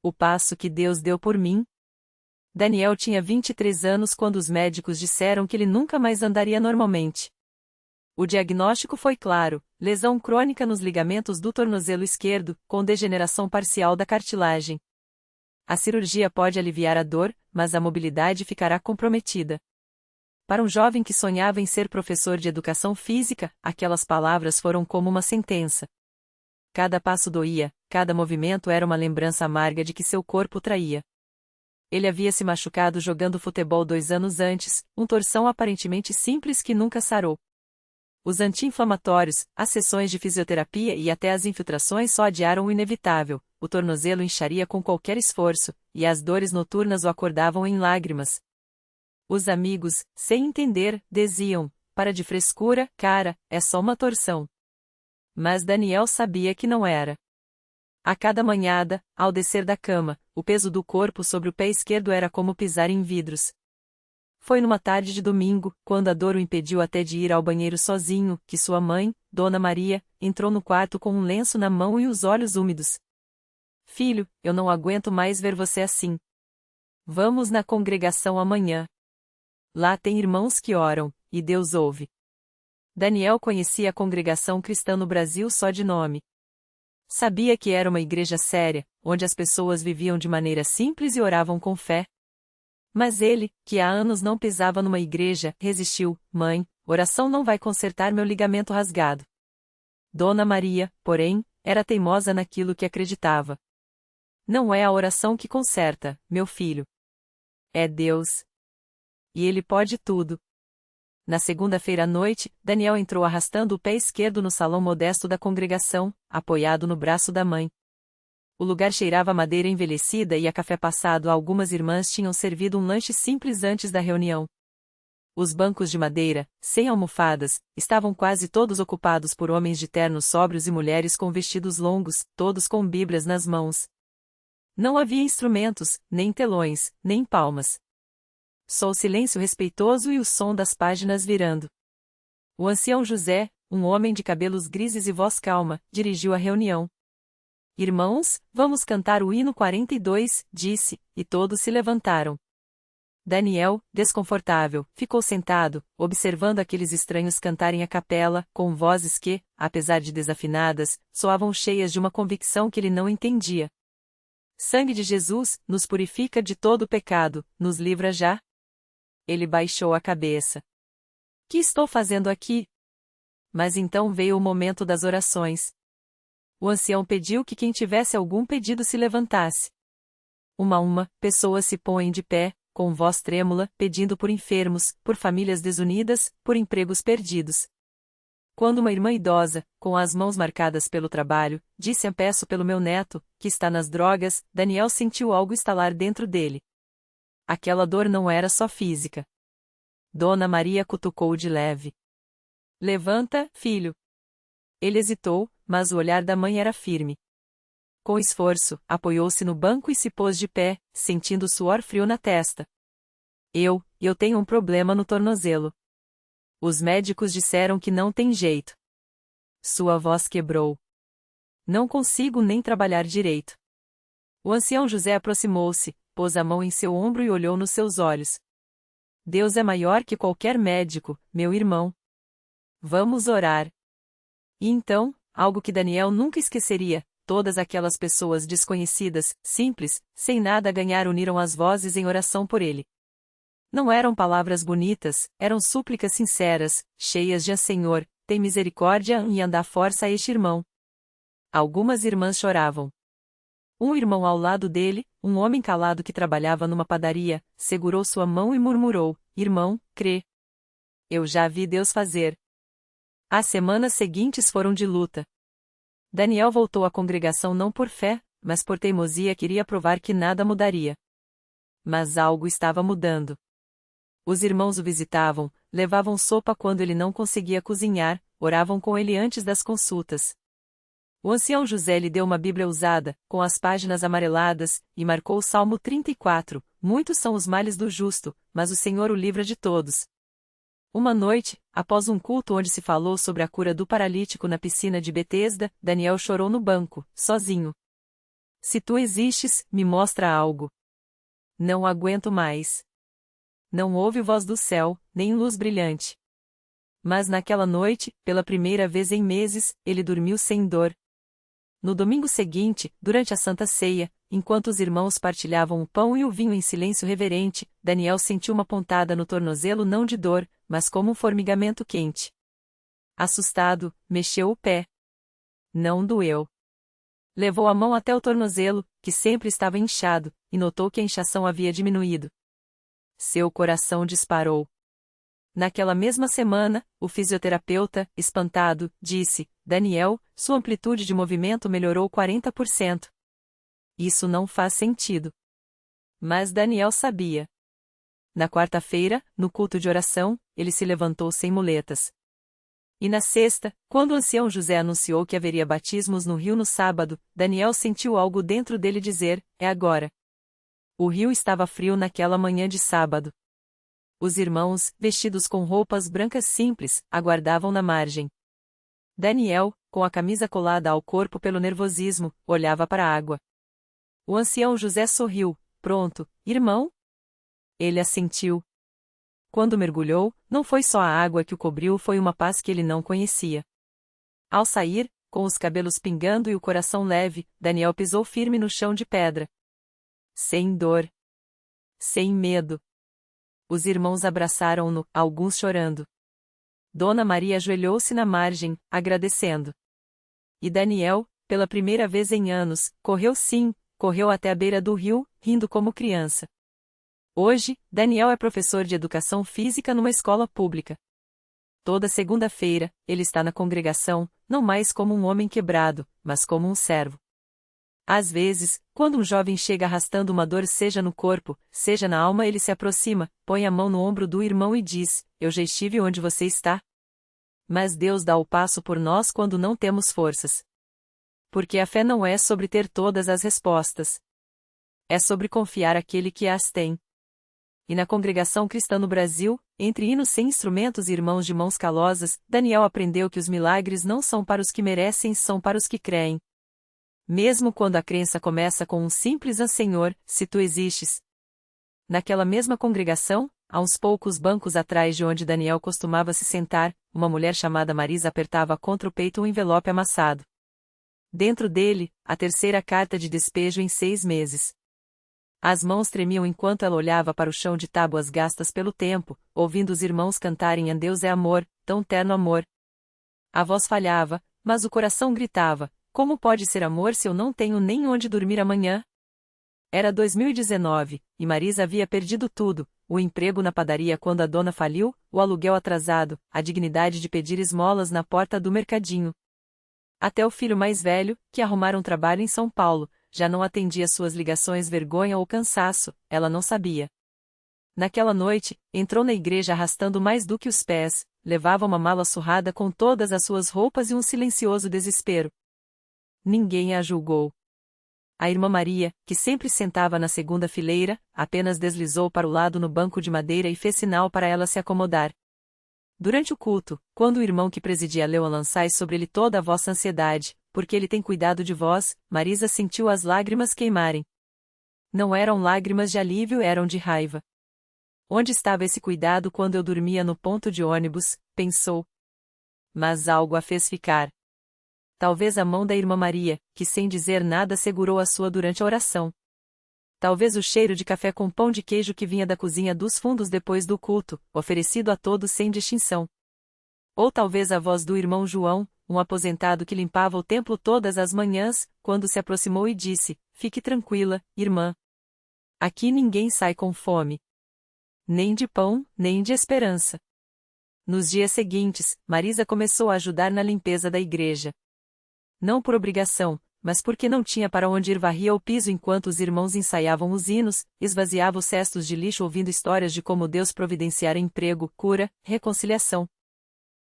O passo que Deus deu por mim. Daniel tinha 23 anos quando os médicos disseram que ele nunca mais andaria normalmente. O diagnóstico foi claro: lesão crônica nos ligamentos do tornozelo esquerdo, com degeneração parcial da cartilagem. A cirurgia pode aliviar a dor, mas a mobilidade ficará comprometida. Para um jovem que sonhava em ser professor de educação física, aquelas palavras foram como uma sentença. Cada passo doía, cada movimento era uma lembrança amarga de que seu corpo traía. Ele havia se machucado jogando futebol 2 anos antes, um torção aparentemente simples que nunca sarou. Os anti-inflamatórios, as sessões de fisioterapia e até as infiltrações só adiaram o inevitável: o tornozelo incharia com qualquer esforço, e as dores noturnas o acordavam em lágrimas. Os amigos, sem entender, diziam: para de frescura, cara, é só uma torção. Mas Daniel sabia que não era. A cada manhada, ao descer da cama, o peso do corpo sobre o pé esquerdo era como pisar em vidros. Foi numa tarde de domingo, quando a dor o impediu até de ir ao banheiro sozinho, que sua mãe, Dona Maria, entrou no quarto com um lenço na mão e os olhos úmidos. Filho, eu não aguento mais ver você assim. Vamos na congregação amanhã. Lá tem irmãos que oram, e Deus ouve. Daniel conhecia a congregação cristã no Brasil só de nome. Sabia que era uma igreja séria, onde as pessoas viviam de maneira simples e oravam com fé. Mas ele, que há anos não pisava numa igreja, resistiu: mãe, oração não vai consertar meu ligamento rasgado. Dona Maria, porém, era teimosa naquilo que acreditava. Não é a oração que conserta, meu filho. É Deus. E Ele pode tudo. Na segunda-feira à noite, Daniel entrou arrastando o pé esquerdo no salão modesto da congregação, apoiado no braço da mãe. O lugar cheirava a madeira envelhecida e a café passado. Algumas irmãs tinham servido um lanche simples antes da reunião. Os bancos de madeira, sem almofadas, estavam quase todos ocupados por homens de ternos sóbrios e mulheres com vestidos longos, todos com bíblias nas mãos. Não havia instrumentos, nem telões, nem palmas. Só o silêncio respeitoso e o som das páginas virando. O ancião José, um homem de cabelos grises e voz calma, dirigiu a reunião. Irmãos, vamos cantar o hino 42, disse, e todos se levantaram. Daniel, desconfortável, ficou sentado, observando aqueles estranhos cantarem a capela, com vozes que, apesar de desafinadas, soavam cheias de uma convicção que ele não entendia. Sangue de Jesus, nos purifica de todo o pecado, nos livra já? Ele baixou a cabeça. Que estou fazendo aqui? Mas então veio o momento das orações. O ancião pediu que quem tivesse algum pedido se levantasse. Uma a uma, pessoas se põem de pé, com voz trêmula, pedindo por enfermos, por famílias desunidas, por empregos perdidos. Quando uma irmã idosa, com as mãos marcadas pelo trabalho, disse: peço pelo meu neto, que está nas drogas, Daniel sentiu algo estalar dentro dele. Aquela dor não era só física. Dona Maria cutucou-o de leve. Levanta, filho. Ele hesitou, mas o olhar da mãe era firme. Com esforço, apoiou-se no banco e se pôs de pé, sentindo suor frio na testa. Eu tenho um problema no tornozelo. Os médicos disseram que não tem jeito. Sua voz quebrou. Não consigo nem trabalhar direito. O ancião José aproximou-se, pôs a mão em seu ombro e olhou nos seus olhos. Deus é maior que qualquer médico, meu irmão. Vamos orar. E então, algo que Daniel nunca esqueceria: todas aquelas pessoas desconhecidas, simples, sem nada a ganhar, uniram as vozes em oração por ele. Não eram palavras bonitas, eram súplicas sinceras, cheias de: Senhor, tem misericórdia e dá força a este irmão. Algumas irmãs choravam. Um irmão ao lado dele, um homem calado que trabalhava numa padaria, segurou sua mão e murmurou: Irmão, crê. Eu já vi Deus fazer. As semanas seguintes foram de luta. Daniel voltou à congregação não por fé, mas por teimosia. Queria provar que nada mudaria. Mas algo estava mudando. Os irmãos o visitavam, levavam sopa quando ele não conseguia cozinhar, oravam com ele antes das consultas. O ancião José lhe deu uma Bíblia usada, com as páginas amareladas, e marcou o Salmo 34, muitos são os males do justo, mas o Senhor o livra de todos. Uma noite, após um culto onde se falou sobre a cura do paralítico na piscina de Betesda, Daniel chorou no banco, sozinho. Se tu existes, me mostra algo. Não aguento mais. Não houve voz do céu, nem luz brilhante. Mas naquela noite, pela primeira vez em meses, ele dormiu sem dor. No domingo seguinte, durante a Santa Ceia, enquanto os irmãos partilhavam o pão e o vinho em silêncio reverente, Daniel sentiu uma pontada no tornozelo não de dor, mas como um formigamento quente. Assustado, mexeu o pé. Não doeu. Levou a mão até o tornozelo, que sempre estava inchado, e notou que a inchação havia diminuído. Seu coração disparou. Naquela mesma semana, o fisioterapeuta, espantado, disse: Daniel, sua amplitude de movimento melhorou 40%. Isso não faz sentido. Mas Daniel sabia. Na quarta-feira, no culto de oração, ele se levantou sem muletas. E na sexta, quando o ancião José anunciou que haveria batismos no rio no sábado, Daniel sentiu algo dentro dele dizer: é agora. O rio estava frio naquela manhã de sábado. Os irmãos, vestidos com roupas brancas simples, aguardavam na margem. Daniel, com a camisa colada ao corpo pelo nervosismo, olhava para a água. O ancião José sorriu. Pronto, irmão? Ele assentiu. Quando mergulhou, não foi só a água que o cobriu, foi uma paz que ele não conhecia. Ao sair, com os cabelos pingando e o coração leve, Daniel pisou firme no chão de pedra. Sem dor. Sem medo. Os irmãos abraçaram-no, alguns chorando. Dona Maria ajoelhou-se na margem, agradecendo. E Daniel, pela primeira vez em anos, correu até a beira do rio, rindo como criança. Hoje, Daniel é professor de educação física numa escola pública. Toda segunda-feira, ele está na congregação, não mais como um homem quebrado, mas como um servo. Às vezes, quando um jovem chega arrastando uma dor seja no corpo, seja na alma, ele se aproxima, põe a mão no ombro do irmão e diz: eu já estive onde você está. Mas Deus dá o passo por nós quando não temos forças. Porque a fé não é sobre ter todas as respostas. É sobre confiar aquele que as tem. E na congregação cristã no Brasil, entre hinos sem instrumentos e irmãos de mãos calosas, Daniel aprendeu que os milagres não são para os que merecem, são para os que creem. Mesmo quando a crença começa com um simples "Ah, Senhor, se tu existes". Naquela mesma congregação, a uns poucos bancos atrás de onde Daniel costumava se sentar, uma mulher chamada Marisa apertava contra o peito um envelope amassado. Dentro dele, a terceira carta de despejo em 6 meses. As mãos tremiam enquanto ela olhava para o chão de tábuas gastas pelo tempo, ouvindo os irmãos cantarem "A Deus é amor, tão terno amor". A voz falhava, mas o coração gritava: como pode ser amor se eu não tenho nem onde dormir amanhã? Era 2019, e Marisa havia perdido tudo: o emprego na padaria quando a dona faliu, o aluguel atrasado, a dignidade de pedir esmolas na porta do mercadinho. Até o filho mais velho, que arrumara um trabalho em São Paulo, já não atendia suas ligações, vergonha ou cansaço, ela não sabia. Naquela noite, entrou na igreja arrastando mais do que os pés, levava uma mala surrada com todas as suas roupas e um silencioso desespero. Ninguém a julgou. A irmã Maria, que sempre sentava na segunda fileira, apenas deslizou para o lado no banco de madeira e fez sinal para ela se acomodar. Durante o culto, quando o irmão que presidia leu a lançai sobre ele toda a vossa ansiedade, porque ele tem cuidado de vós, Marisa sentiu as lágrimas queimarem. Não eram lágrimas de alívio, eram de raiva. Onde estava esse cuidado quando eu dormia no ponto de ônibus, pensou. Mas algo a fez ficar. Talvez a mão da irmã Maria, que sem dizer nada segurou a sua durante a oração. Talvez o cheiro de café com pão de queijo que vinha da cozinha dos fundos depois do culto, oferecido a todos sem distinção. Ou talvez a voz do irmão João, um aposentado que limpava o templo todas as manhãs, quando se aproximou e disse: fique tranquila, irmã. Aqui ninguém sai com fome. Nem de pão, nem de esperança. Nos dias seguintes, Marisa começou a ajudar na limpeza da igreja. Não por obrigação, mas porque não tinha para onde ir, varria o piso enquanto os irmãos ensaiavam os hinos, esvaziava os cestos de lixo ouvindo histórias de como Deus providenciara emprego, cura, reconciliação.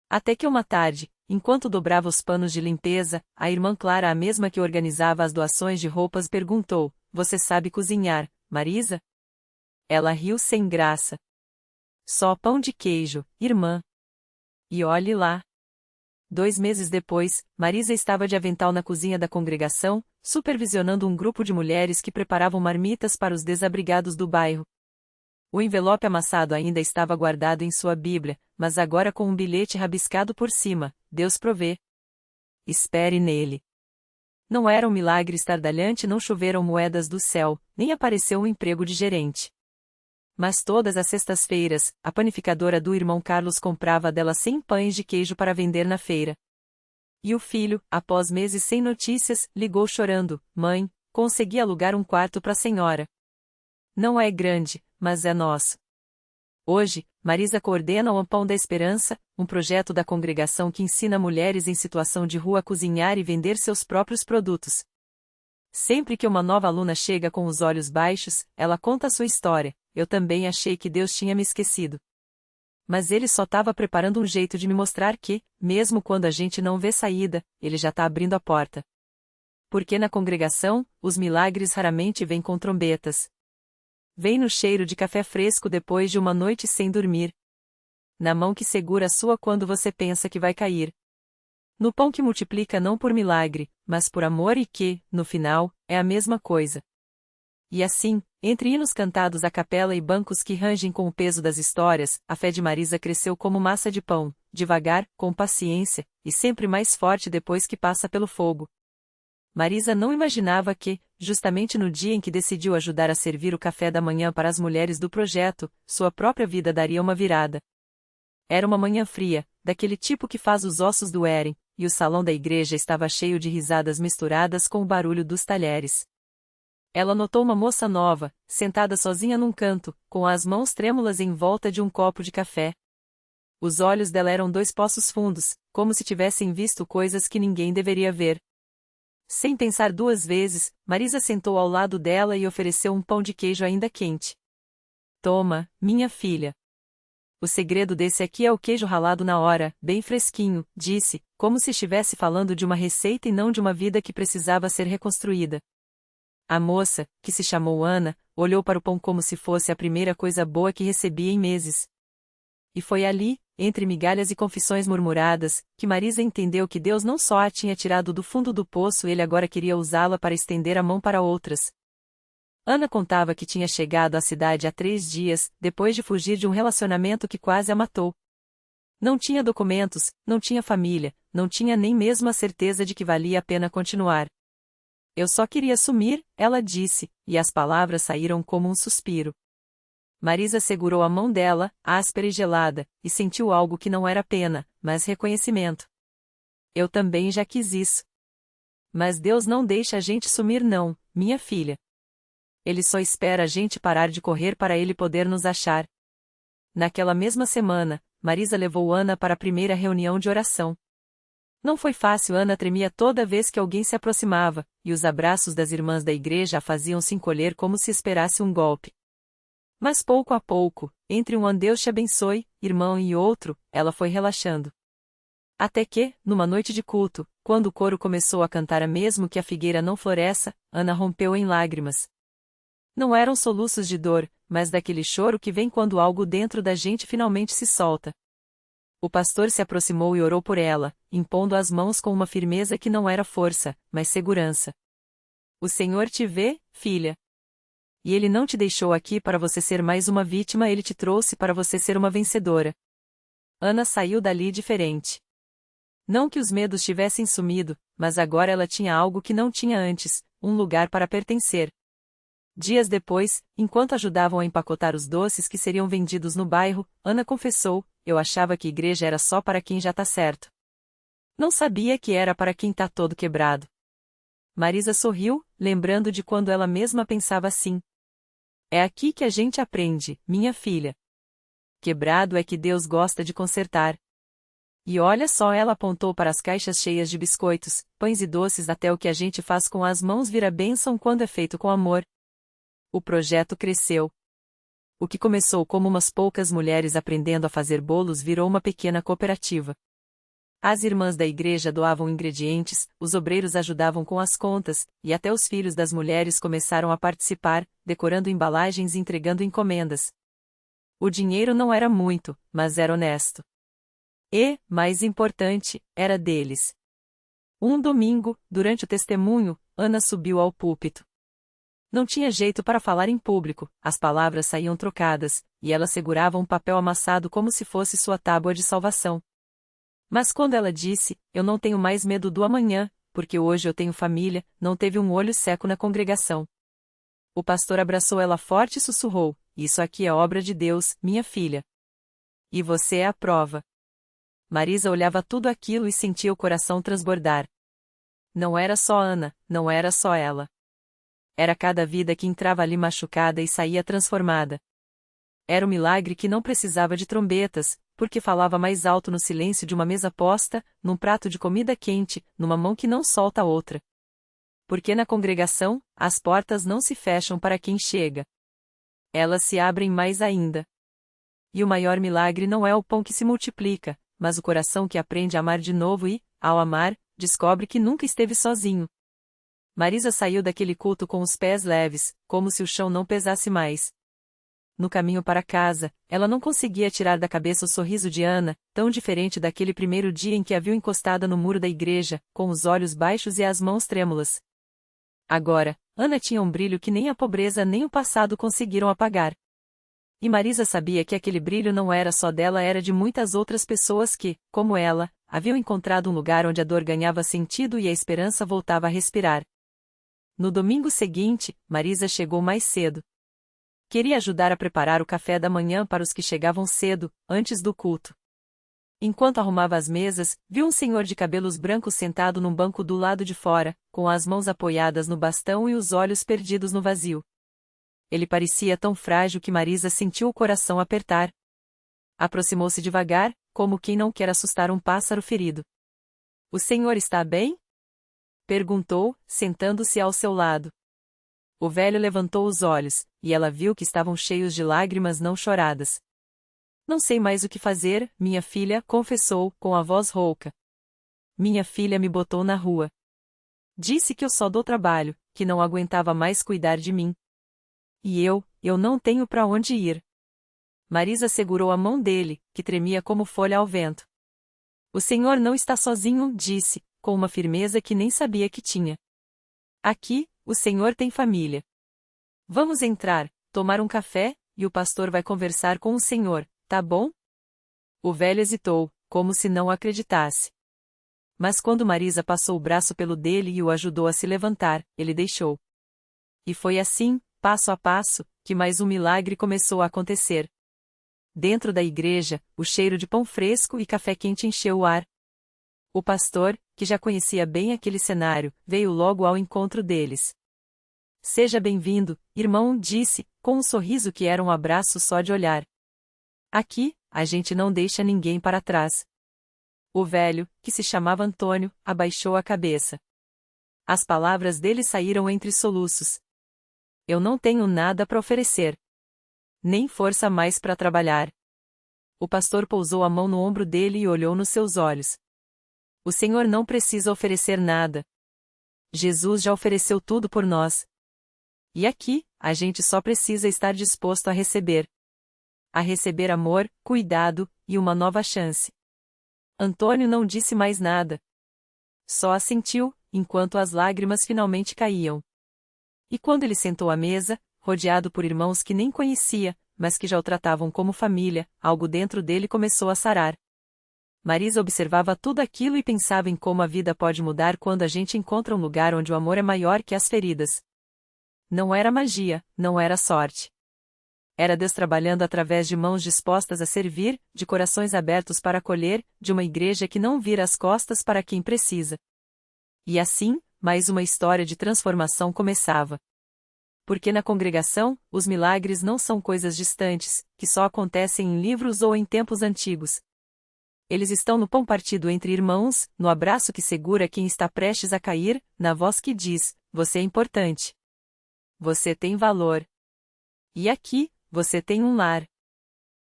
Até que uma tarde, enquanto dobrava os panos de limpeza, a irmã Clara, a mesma que organizava as doações de roupas, perguntou: você sabe cozinhar, Marisa? Ela riu sem graça. Só pão de queijo, irmã. E olhe lá. 2 meses depois, Marisa estava de avental na cozinha da congregação, supervisionando um grupo de mulheres que preparavam marmitas para os desabrigados do bairro. O envelope amassado ainda estava guardado em sua Bíblia, mas agora com um bilhete rabiscado por cima: Deus provê. Espere nele. Não era um milagre estardalhante, não choveram moedas do céu, nem apareceu um emprego de gerente. Mas todas as sextas-feiras, a panificadora do irmão Carlos comprava dela 100 pães de queijo para vender na feira. E o filho, após meses sem notícias, ligou chorando: Mãe, consegui alugar um quarto para a senhora. Não é grande, mas é nosso. Hoje, Marisa coordena o Pão da Esperança, um projeto da congregação que ensina mulheres em situação de rua a cozinhar e vender seus próprios produtos. Sempre que uma nova aluna chega com os olhos baixos, ela conta a sua história: eu também achei que Deus tinha me esquecido. Mas ele só estava preparando um jeito de me mostrar que, mesmo quando a gente não vê saída, ele já está abrindo a porta. Porque na congregação, os milagres raramente vêm com trombetas. Vem no cheiro de café fresco depois de uma noite sem dormir. Na mão que segura a sua quando você pensa que vai cair. No pão que multiplica não por milagre, mas por amor e que, no final, é a mesma coisa. E assim, entre hinos cantados à capela e bancos que rangem com o peso das histórias, a fé de Marisa cresceu como massa de pão, devagar, com paciência, e sempre mais forte depois que passa pelo fogo. Marisa não imaginava que, justamente no dia em que decidiu ajudar a servir o café da manhã para as mulheres do projeto, sua própria vida daria uma virada. Era uma manhã fria, daquele tipo que faz os ossos doerem, e o salão da igreja estava cheio de risadas misturadas com o barulho dos talheres. Ela notou uma moça nova, sentada sozinha num canto, com as mãos trêmulas em volta de um copo de café. Os olhos dela eram 2 poços fundos, como se tivessem visto coisas que ninguém deveria ver. Sem pensar 2 vezes, Marisa sentou ao lado dela e ofereceu um pão de queijo ainda quente. Toma, minha filha. O segredo desse aqui é o queijo ralado na hora, bem fresquinho, disse, como se estivesse falando de uma receita e não de uma vida que precisava ser reconstruída. A moça, que se chamou Ana, olhou para o pão como se fosse a primeira coisa boa que recebia em meses. E foi ali, entre migalhas e confissões murmuradas, que Marisa entendeu que Deus não só a tinha tirado do fundo do poço, ele agora queria usá-la para estender a mão para outras. Ana contava que tinha chegado à cidade há 3 dias, depois de fugir de um relacionamento que quase a matou. Não tinha documentos, não tinha família, não tinha nem mesmo a certeza de que valia a pena continuar. Eu só queria sumir, ela disse, e as palavras saíram como um suspiro. Marisa segurou a mão dela, áspera e gelada, e sentiu algo que não era pena, mas reconhecimento. Eu também já quis isso. Mas Deus não deixa a gente sumir não, minha filha. Ele só espera a gente parar de correr para ele poder nos achar. Naquela mesma semana, Marisa levou Ana para a primeira reunião de oração. Não foi fácil, Ana tremia toda vez que alguém se aproximava, e os abraços das irmãs da igreja a faziam se encolher como se esperasse um golpe. Mas pouco a pouco, entre um Deus te abençoe, irmão e outro, ela foi relaxando. Até que, numa noite de culto, quando o coro começou a cantar a mesmo que a figueira não floresça, Ana rompeu em lágrimas. Não eram soluços de dor, mas daquele choro que vem quando algo dentro da gente finalmente se solta. O pastor se aproximou e orou por ela, impondo as mãos com uma firmeza que não era força, mas segurança. O Senhor te vê, filha. E ele não te deixou aqui para você ser mais uma vítima, ele te trouxe para você ser uma vencedora. Ana saiu dali diferente. Não que os medos tivessem sumido, mas agora ela tinha algo que não tinha antes, um lugar para pertencer. Dias depois, enquanto ajudavam a empacotar os doces que seriam vendidos no bairro, Ana confessou: eu achava que igreja era só para quem já tá certo. Não sabia que era para quem tá todo quebrado. Marisa sorriu, lembrando de quando ela mesma pensava assim. É aqui que a gente aprende, minha filha. Quebrado é que Deus gosta de consertar. E olha só, ela apontou para as caixas cheias de biscoitos, pães e doces, até o que a gente faz com as mãos vira bênção quando é feito com amor. O projeto cresceu. O que começou como umas poucas mulheres aprendendo a fazer bolos virou uma pequena cooperativa. As irmãs da igreja doavam ingredientes, os obreiros ajudavam com as contas, e até os filhos das mulheres começaram a participar, decorando embalagens e entregando encomendas. O dinheiro não era muito, mas era honesto. E, mais importante, era deles. Um domingo, durante o testemunho, Ana subiu ao púlpito. Não tinha jeito para falar em público, as palavras saíam trocadas, e ela segurava um papel amassado como se fosse sua tábua de salvação. Mas quando ela disse, eu não tenho mais medo do amanhã, porque hoje eu tenho família, não teve um olho seco na congregação. O pastor abraçou ela forte e sussurrou, isso aqui é obra de Deus, minha filha. E você é a prova. Marisa olhava tudo aquilo e sentia o coração transbordar. Não era só Ana, não era só ela. Era cada vida que entrava ali machucada e saía transformada. Era um milagre que não precisava de trombetas, porque falava mais alto no silêncio de uma mesa posta, num prato de comida quente, numa mão que não solta a outra. Porque na congregação, as portas não se fecham para quem chega. Elas se abrem mais ainda. E o maior milagre não é o pão que se multiplica, mas o coração que aprende a amar de novo e, ao amar, descobre que nunca esteve sozinho. Marisa saiu daquele culto com os pés leves, como se o chão não pesasse mais. No caminho para casa, ela não conseguia tirar da cabeça o sorriso de Ana, tão diferente daquele primeiro dia em que a viu encostada no muro da igreja, com os olhos baixos e as mãos trêmulas. Agora, Ana tinha um brilho que nem a pobreza nem o passado conseguiram apagar. E Marisa sabia que aquele brilho não era só dela, era de muitas outras pessoas que, como ela, haviam encontrado um lugar onde a dor ganhava sentido e a esperança voltava a respirar. No domingo seguinte, Marisa chegou mais cedo. Queria ajudar a preparar o café da manhã para os que chegavam cedo, antes do culto. Enquanto arrumava as mesas, viu um senhor de cabelos brancos sentado num banco do lado de fora, com as mãos apoiadas no bastão e os olhos perdidos no vazio. Ele parecia tão frágil que Marisa sentiu o coração apertar. Aproximou-se devagar, como quem não quer assustar um pássaro ferido. — O senhor está bem? Perguntou, sentando-se ao seu lado. O velho levantou os olhos, e ela viu que estavam cheios de lágrimas não choradas. Não sei mais o que fazer, minha filha, confessou, com a voz rouca. Minha filha me botou na rua. Disse que eu só dou trabalho, que não aguentava mais cuidar de mim. E eu não tenho para onde ir. Marisa segurou a mão dele, que tremia como folha ao vento. O senhor não está sozinho, disse, com uma firmeza que nem sabia que tinha. Aqui, o senhor tem família. Vamos entrar, tomar um café, e o pastor vai conversar com o senhor, tá bom? O velho hesitou, como se não acreditasse. Mas quando Marisa passou o braço pelo dele e o ajudou a se levantar, ele deixou. E foi assim, passo a passo, que mais um milagre começou a acontecer. Dentro da igreja, o cheiro de pão fresco e café quente encheu o ar. O pastor, que já conhecia bem aquele cenário, veio logo ao encontro deles. Seja bem-vindo, irmão, disse, com um sorriso que era um abraço só de olhar. Aqui, a gente não deixa ninguém para trás. O velho, que se chamava Antônio, abaixou a cabeça. As palavras dele saíram entre soluços. Eu não tenho nada para oferecer. Nem força mais para trabalhar. O pastor pousou a mão no ombro dele e olhou nos seus olhos. O Senhor não precisa oferecer nada. Jesus já ofereceu tudo por nós. E aqui, a gente só precisa estar disposto a receber. A receber amor, cuidado, e uma nova chance. Antônio não disse mais nada. Só assentiu, enquanto as lágrimas finalmente caíam. E quando ele sentou à mesa, rodeado por irmãos que nem conhecia, mas que já o tratavam como família, algo dentro dele começou a sarar. Marisa observava tudo aquilo e pensava em como a vida pode mudar quando a gente encontra um lugar onde o amor é maior que as feridas. Não era magia, não era sorte. Era Deus trabalhando através de mãos dispostas a servir, de corações abertos para acolher, de uma igreja que não vira as costas para quem precisa. E assim, mais uma história de transformação começava. Porque na congregação, os milagres não são coisas distantes, que só acontecem em livros ou em tempos antigos. Eles estão no pão partido entre irmãos, no abraço que segura quem está prestes a cair, na voz que diz, você é importante. Você tem valor. E aqui, você tem um lar.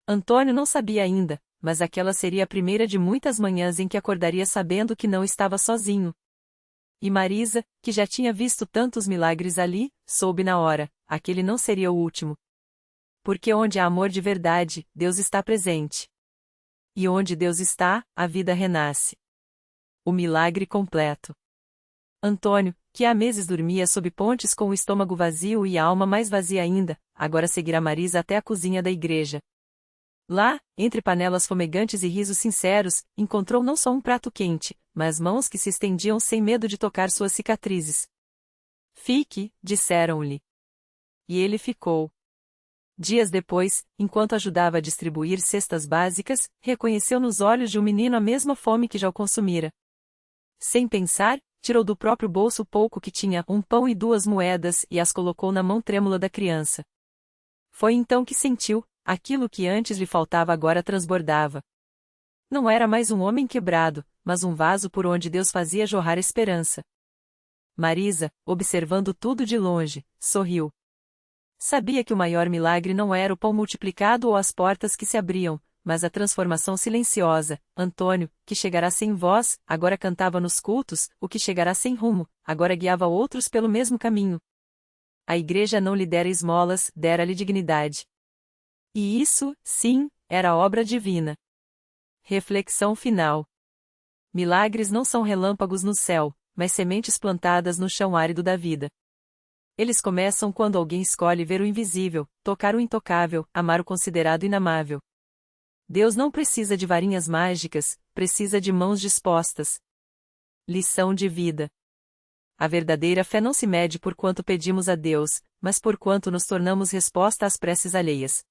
Antônio não sabia ainda, mas aquela seria a primeira de muitas manhãs em que acordaria sabendo que não estava sozinho. E Marisa, que já tinha visto tantos milagres ali, soube na hora, aquele não seria o último. Porque onde há amor de verdade, Deus está presente. E onde Deus está, a vida renasce. O milagre completo. Antônio, que há meses dormia sob pontes com o estômago vazio e a alma mais vazia ainda, agora seguirá Marisa até a cozinha da igreja. Lá, entre panelas fumegantes e risos sinceros, encontrou não só um prato quente, mas mãos que se estendiam sem medo de tocar suas cicatrizes. Fique, disseram-lhe. E ele ficou. Dias depois, enquanto ajudava a distribuir cestas básicas, reconheceu nos olhos de um menino a mesma fome que já o consumira. Sem pensar, tirou do próprio bolso o pouco que tinha, um pão e 2 moedas, e as colocou na mão trêmula da criança. Foi então que sentiu, aquilo que antes lhe faltava agora transbordava. Não era mais um homem quebrado, mas um vaso por onde Deus fazia jorrar esperança. Marisa, observando tudo de longe, sorriu. Sabia que o maior milagre não era o pão multiplicado ou as portas que se abriam, mas a transformação silenciosa. Antônio, que chegará sem voz, agora cantava nos cultos, o que chegará sem rumo, agora guiava outros pelo mesmo caminho. A igreja não lhe dera esmolas, dera-lhe dignidade. E isso, sim, era obra divina. Reflexão final. Milagres não são relâmpagos no céu, mas sementes plantadas no chão árido da vida. Eles começam quando alguém escolhe ver o invisível, tocar o intocável, amar o considerado inamável. Deus não precisa de varinhas mágicas, precisa de mãos dispostas. Lição de vida. A verdadeira fé não se mede por quanto pedimos a Deus, mas por quanto nos tornamos resposta às preces alheias.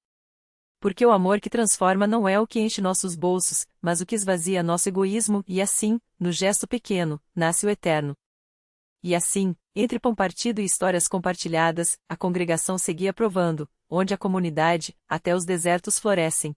Porque o amor que transforma não é o que enche nossos bolsos, mas o que esvazia nosso egoísmo, e assim, no gesto pequeno, nasce o eterno. E assim, entre pão partido e histórias compartilhadas, a congregação seguia provando, onde a comunidade, até os desertos florescem.